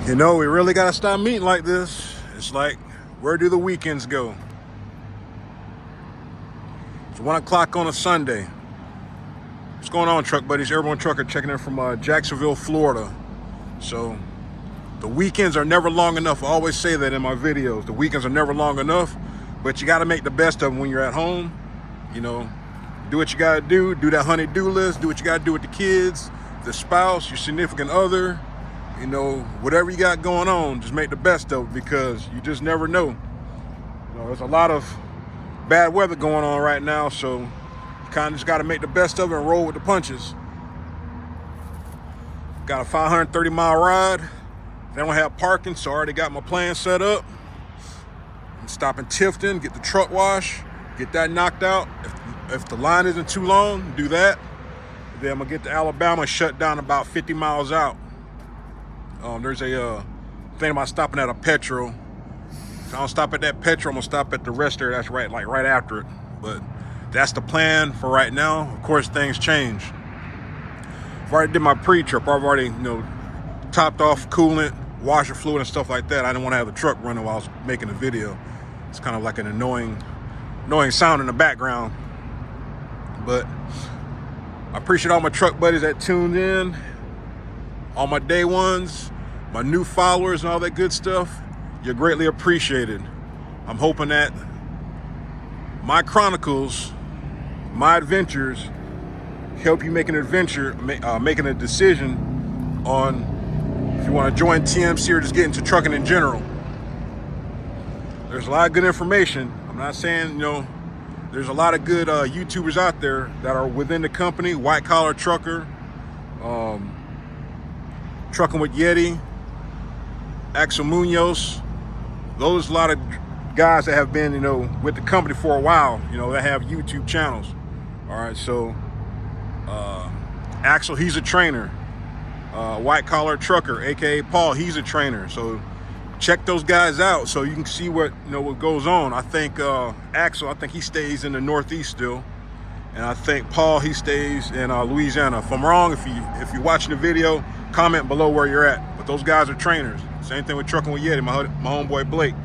You know, we really gotta stop meeting like this. It's like, where do the weekends go? It's 1 o'clock on a Sunday. What's going on, truck buddies? Airborne Trucker checking in from Jacksonville, Florida. So, the weekends are never long enough. I always say that in my videos. The weekends are never long enough, but you gotta make the best of them when you're at home. You know, do what you gotta do that honey-do list, do what you gotta do with the kids, the spouse, your significant other. You know, whatever you got going on, just make the best of it because you just never know. You know, there's a lot of bad weather going on right now, so you kind of just got to make the best of it and roll with the punches. Got a 530-mile ride. They don't have parking, so I already got my plan set up. I'm stopping Tifton, get the truck wash, get that knocked out. If the line isn't too long, do that. Then I'm going to get to Alabama, shut down about 50 miles out. There's a thing about stopping at a Petro. If I don't stop at that Petro, I'm gonna stop at the rest there. That's right after it. But that's the plan for right now. Of course, things change. I've already did my pre-trip. I've already, topped off coolant, washer fluid, and stuff like that. I didn't want to have the truck running while I was making the video. It's kind of like an annoying sound in the background. But I appreciate all my truck buddies that tuned in. All my day ones, my new followers and all that good stuff, you're greatly appreciated. I'm hoping that my chronicles, my adventures, help you make an adventure, making a decision on if you want to join TMC or just get into trucking in general. There's a lot of good information. I'm not saying, there's a lot of good YouTubers out there that are within the company, White Collar Trucker, Trucking with Yeti, Axel Munoz. Those are a lot of guys that have been, with the company for a while, that have YouTube channels. All right, so Axel, he's a trainer. White Collar Trucker, aka Paul, he's a trainer. So check those guys out so you can see what goes on. I think Axel, he stays in the Northeast still. And I think Paul, he stays in Louisiana. If I'm wrong, if you're watching the video, comment below where you're at. But those guys are trainers. Same thing with Trucking with Yeti, my homeboy Blake.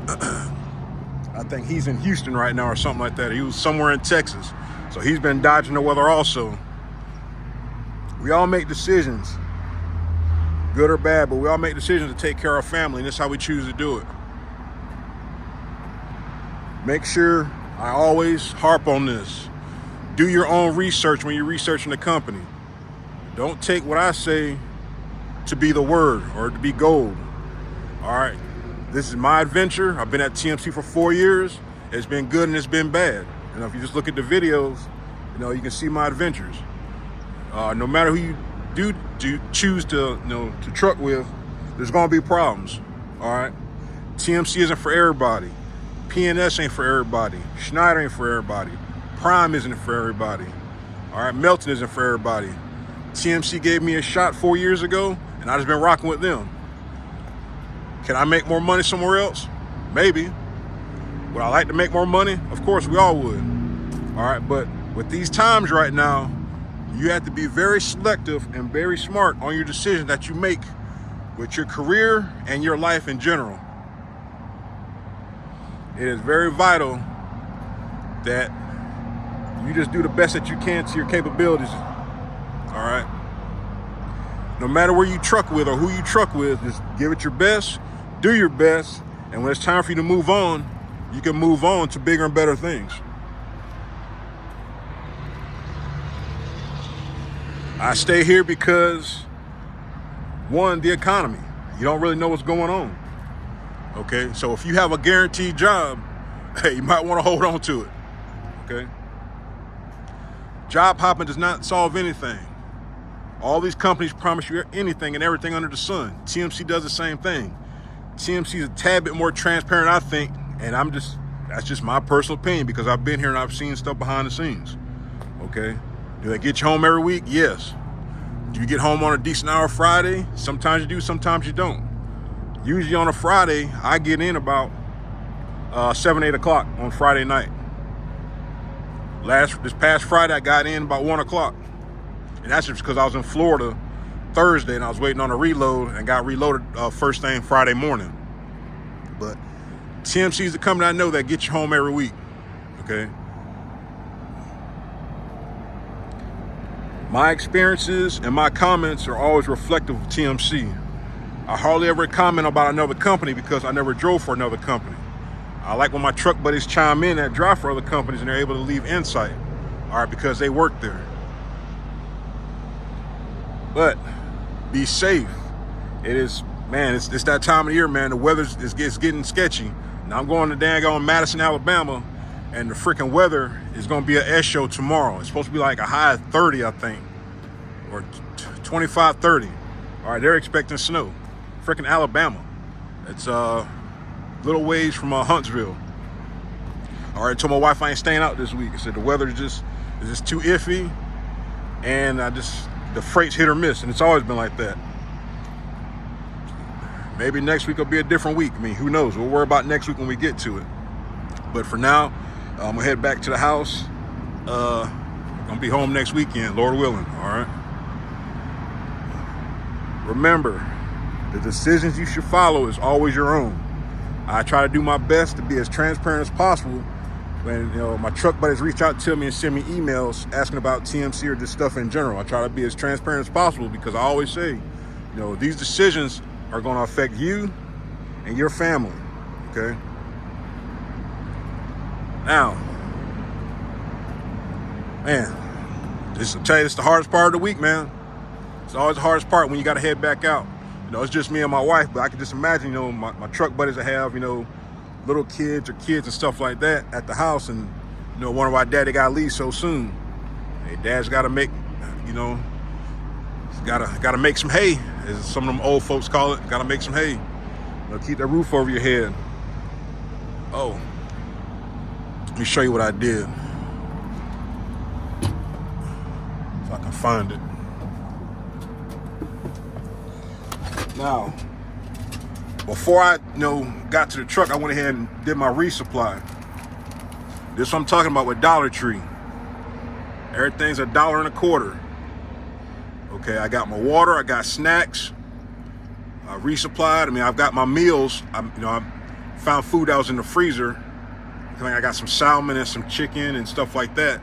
I think he's in Houston right now or something like that. He was somewhere in Texas. So he's been dodging the weather also. We all make decisions, good or bad, but we all make decisions to take care of our family, and that's how we choose to do it. Make sure, I always harp on this, do your own research when you're researching the company. Don't take what I say to be the word or to be gold. All right, this is my adventure. I've been at TMC for 4 years. It's been good and it's been bad. If you just look at the videos, you can see my adventures. No matter who you do choose to truck with, there's gonna be problems. All right, TMC isn't for everybody. PNS ain't for everybody. Schneider ain't for everybody. Prime isn't for everybody. All right, Melton isn't for everybody. TMC gave me a shot 4 years ago, and I've just been rocking with them. Can I make more money somewhere else? Maybe. Would I like to make more money? Of course, we all would. All right, but with these times right now, you have to be very selective and very smart on your decisions that you make with your career and your life in general. It is very vital that you just do the best that you can to your capabilities. All right. No matter where you truck with or who you truck with, just give it your best, do your best, and when it's time for you to move on, you can move on to bigger and better things. I stay here because, one, the economy. You don't really know what's going on. Okay, so if you have a guaranteed job, hey, you might want to hold on to it. Okay. Job hopping does not solve anything. All these companies promise you anything and everything under the sun. TMC does the same thing. TMC is a tad bit more transparent, I think, and that's just my personal opinion because I've been here and I've seen stuff behind the scenes. Okay. Do they get you home every week? Yes. Do you get home on a decent hour Friday? Sometimes you do, sometimes you don't. Usually on a Friday, I get in about 7, 8 o'clock on Friday night. This past Friday, I got in about 1 o'clock. And that's just because I was in Florida Thursday, and I was waiting on a reload and got reloaded first thing Friday morning. But TMC is the company I know that gets you home every week, okay? My experiences and my comments are always reflective of TMC. I hardly ever comment about another company because I never drove for another company. I like when my truck buddies chime in that drive for other companies and they're able to leave insight, all right, because they work there. But be safe. It is, man, it's that time of year, man. The weather is getting sketchy. Now I'm going to daggone Madison, Alabama, and the freaking weather is going to be an S show tomorrow. It's supposed to be like a high of 30, I think, or 25, 30. All right, they're expecting snow. Freaking Alabama. It's little ways from Huntsville. All right, I told my wife I ain't staying out this week. I said the weather is just too iffy, and the freight's hit or miss, and it's always been like that. Maybe next week will be a different week. I mean, who knows? We'll worry about next week when we get to it. But for now, I'm gonna head back to the house. I'm gonna be home next weekend, Lord willing. All right. Remember, the decisions you should follow is always your own. I try to do my best to be as transparent as possible. When my truck buddies reach out to me and send me emails asking about TMC or just stuff in general, I try to be as transparent as possible because I always say, these decisions are going to affect you and your family. Okay. Now, man, I'll tell you, it's the hardest part of the week, man. It's always the hardest part when you got to head back out. It's just me and my wife, but I can just imagine, my truck buddies that have, little kids or kids and stuff like that at the house, and wonder why daddy got to leave so soon. Hey, dad's got to make, got to make some hay, as some of them old folks call it. Got to make some hay. Keep that roof over your head. Oh, let me show you what I did. If I can find it. Now, before I, got to the truck, I went ahead and did my resupply. This is what I'm talking about with Dollar Tree. Everything's $1.25. Okay, I got my water, I got snacks, I resupplied. I mean, I've got my meals. I found food that was in the freezer. I got some salmon and some chicken and stuff like that.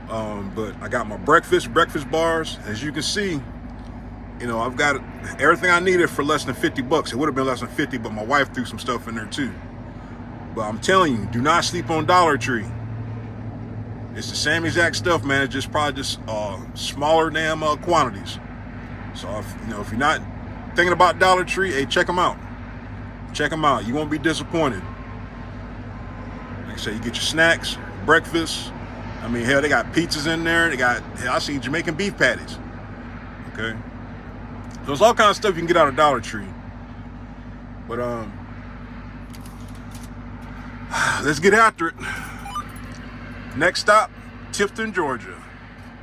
But I got my breakfast bars. As you can see, I've got everything I needed for less than $50. It would have been less than 50, but my wife threw some stuff in there too. But I'm telling you, do not sleep on Dollar Tree. It's the same exact stuff, man. It's probably smaller damn quantities. So if you're not thinking about Dollar Tree, hey, check them out. Check them out. You won't be disappointed. Like I said, you get your snacks, breakfast. I mean, hell, they got pizzas in there. I see Jamaican beef patties. Okay. So there's all kinds of stuff you can get out of Dollar Tree. But let's get after it. Next stop, Tifton, Georgia.